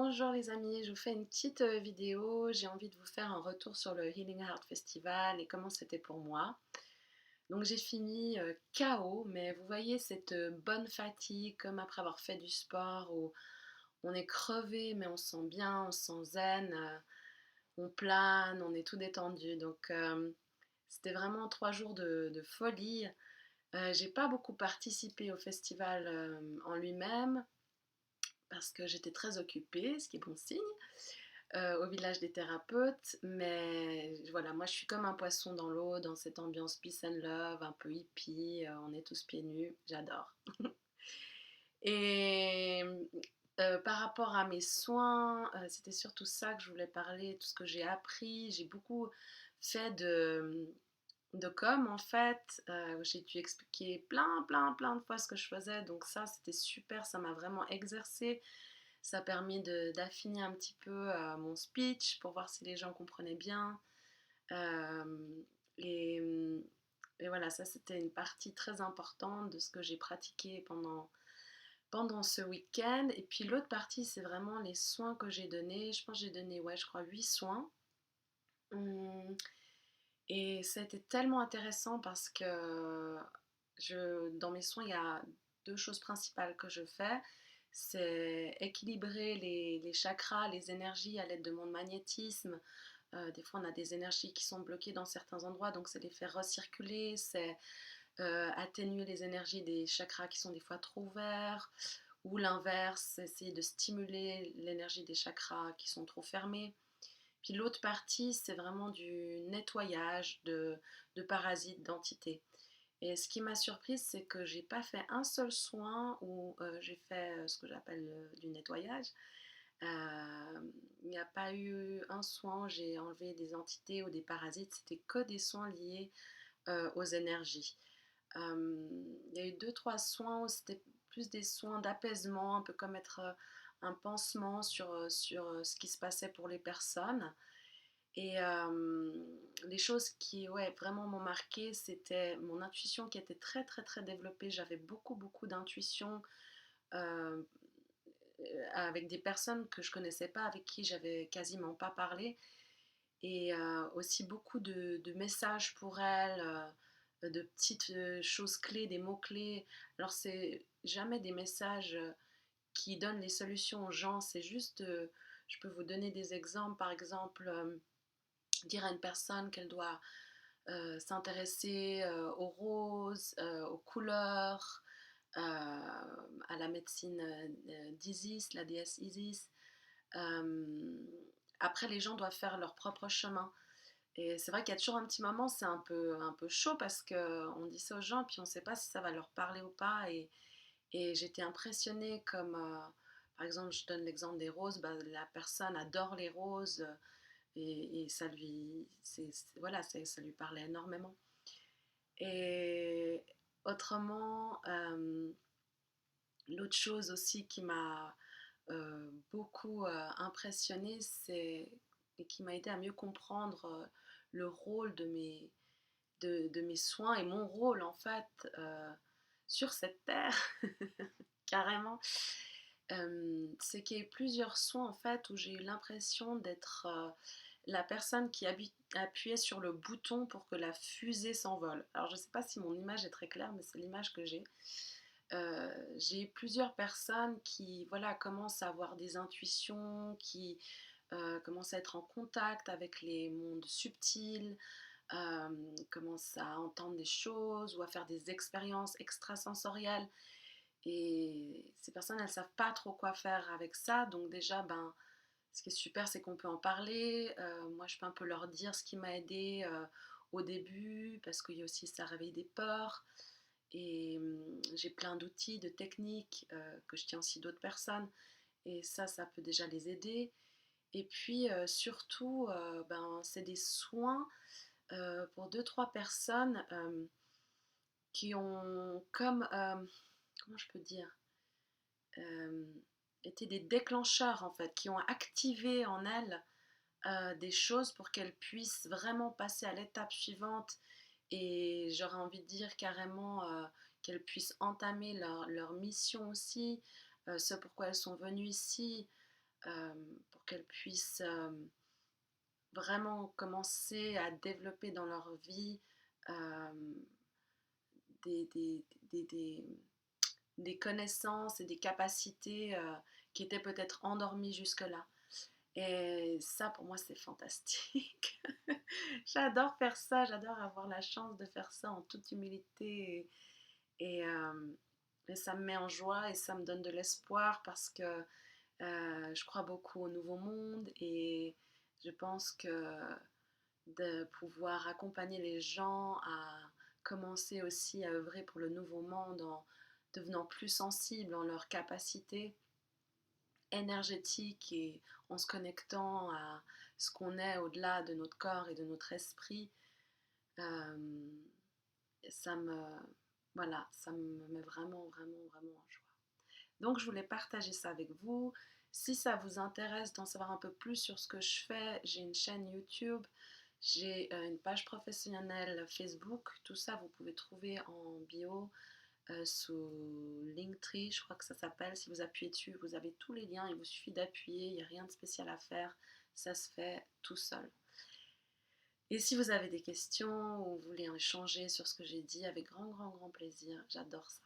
Bonjour les amis, je vous fais une petite vidéo. J'ai envie de vous faire un retour sur le Healing Heart Festival et comment c'était pour moi. Donc j'ai fini KO, mais vous voyez cette bonne fatigue comme après avoir fait du sport où on est crevé mais on se sent bien, on se sent zen, on plane, on est tout détendu. Donc c'était vraiment 3 jours de folie. J'ai pas beaucoup participé au festival en lui-même parce que j'étais très occupée, ce qui est bon signe, au village des thérapeutes. Mais voilà, moi je suis comme un poisson dans l'eau, dans cette ambiance peace and love, un peu hippie, on est tous pieds nus, j'adore. Et par rapport à mes soins, c'était surtout ça que je voulais parler, tout ce que j'ai appris. J'ai beaucoup fait de com en fait. J'ai dû expliquer plein de fois ce que je faisais, donc ça c'était super, ça m'a vraiment exercé. Ça a permis d'affiner un petit peu mon speech pour voir si les gens comprenaient bien. Euh, et, et voilà, ça c'était une partie très importante de ce que j'ai pratiqué pendant ce week-end. Et puis l'autre partie, c'est vraiment les soins que j'ai donnés. Je pense que j'ai donné, ouais, je crois 8 soins. Hum, Et ça a été tellement intéressant parce que dans mes soins, il y a deux choses principales que je fais. C'est équilibrer les chakras, les énergies à l'aide de mon magnétisme. Des fois, on a des énergies qui sont bloquées dans certains endroits, donc c'est les faire recirculer, c'est atténuer les énergies des chakras qui sont des fois trop ouverts, ou l'inverse, essayer de stimuler l'énergie des chakras qui sont trop fermés. Puis l'autre partie, c'est vraiment du nettoyage de parasites, d'entités. Et ce qui m'a surprise, c'est que j'ai pas fait un seul soin où j'ai fait ce que j'appelle du nettoyage. Il n'y a pas eu un soin où j'ai enlevé des entités ou des parasites, c'était que des soins liés aux énergies. Il y a eu deux, trois soins où c'était plus des soins d'apaisement, un peu comme être un pansement sur ce qui se passait pour les personnes. Et les choses qui ouais, vraiment m'ont marqué, c'était mon intuition qui était très développée. J'avais beaucoup d'intuition euh, avec des personnes que je connaissais pas, avec qui j'avais quasiment pas parlé. Et aussi beaucoup de messages pour elles, de petites choses clés, des mots-clés. Alors c'est jamais des messages qui donnent les solutions aux gens, c'est juste, je peux vous donner des exemples, par exemple dire à une personne qu'elle doit s'intéresser aux roses, aux couleurs, à la médecine d'Isis, la déesse Isis. Euh, Après, les gens doivent faire leur propre chemin. Et c'est vrai qu'il y a toujours un petit moment, c'est un peu chaud parce qu'on dit ça aux gens, puis on ne sait pas si ça va leur parler ou pas. Et j'étais impressionnée comme, par exemple, je donne l'exemple des roses, bah, la personne adore les roses, et ça lui, voilà, ça lui parlait énormément. Et autrement, l'autre chose aussi qui m'a beaucoup impressionnée, et qui m'a aidé à mieux comprendre le rôle de mes soins et mon rôle en fait sur cette terre, carrément, c'est qu'il y a eu plusieurs soins en fait où j'ai eu l'impression d'être la personne qui appuyait sur le bouton pour que la fusée s'envole. Alors je ne sais pas si mon image est très claire, mais c'est l'image que j'ai. J'ai eu plusieurs personnes qui voilà, commencent à avoir des intuitions, qui commencent à être en contact avec les mondes subtils, commencent à entendre des choses ou à faire des expériences extrasensorielles. Et ces personnes, elles ne savent pas trop quoi faire avec ça. Donc déjà, ben, ce qui est super, c'est qu'on peut en parler. Moi, je peux un peu leur dire ce qui m'a aidé au début, parce qu'il y a aussi ça réveille des peurs. Et j'ai plein d'outils, de techniques que je tiens aussi d'autres personnes. Et ça peut déjà les aider. Et puis surtout, ben, c'est des soins pour deux, trois personnes qui ont comme, comment je peux dire, euh, été des déclencheurs en fait, qui ont activé en elles des choses pour qu'elles puissent vraiment passer à l'étape suivante. Et j'aurais envie de dire carrément qu'elles puissent entamer leur mission aussi, ce pourquoi elles sont venues ici. pour qu'elles puissent vraiment commencer à développer dans leur vie euh, des, des, des, des, des connaissances et des capacités qui étaient peut-être endormies jusque-là. Et ça, pour moi, c'est fantastique. J'adore faire ça, j'adore avoir la chance de faire ça en toute humilité. Et, et ça me met en joie et ça me donne de l'espoir parce que je crois beaucoup au nouveau monde et je pense que de pouvoir accompagner les gens à commencer aussi à œuvrer pour le nouveau monde en devenant plus sensibles en leurs capacités énergétiques et en se connectant à ce qu'on est au-delà de notre corps et de notre esprit, euh, ça me, voilà, ça me met vraiment, vraiment, vraiment en joie. Donc je voulais partager ça avec vous. Si ça vous intéresse d'en savoir un peu plus sur ce que je fais, j'ai une chaîne YouTube, j'ai une page professionnelle Facebook. Tout ça, vous pouvez trouver en bio sous Linktree, je crois que ça s'appelle. Si vous appuyez dessus, vous avez tous les liens. Il vous suffit d'appuyer, il n'y a rien de spécial à faire. Ça se fait tout seul. Et si vous avez des questions ou vous voulez échanger sur ce que j'ai dit, avec grand, grand, grand plaisir. J'adore ça.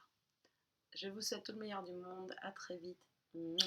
Je vous souhaite tout le meilleur du monde. À très vite. Mouah.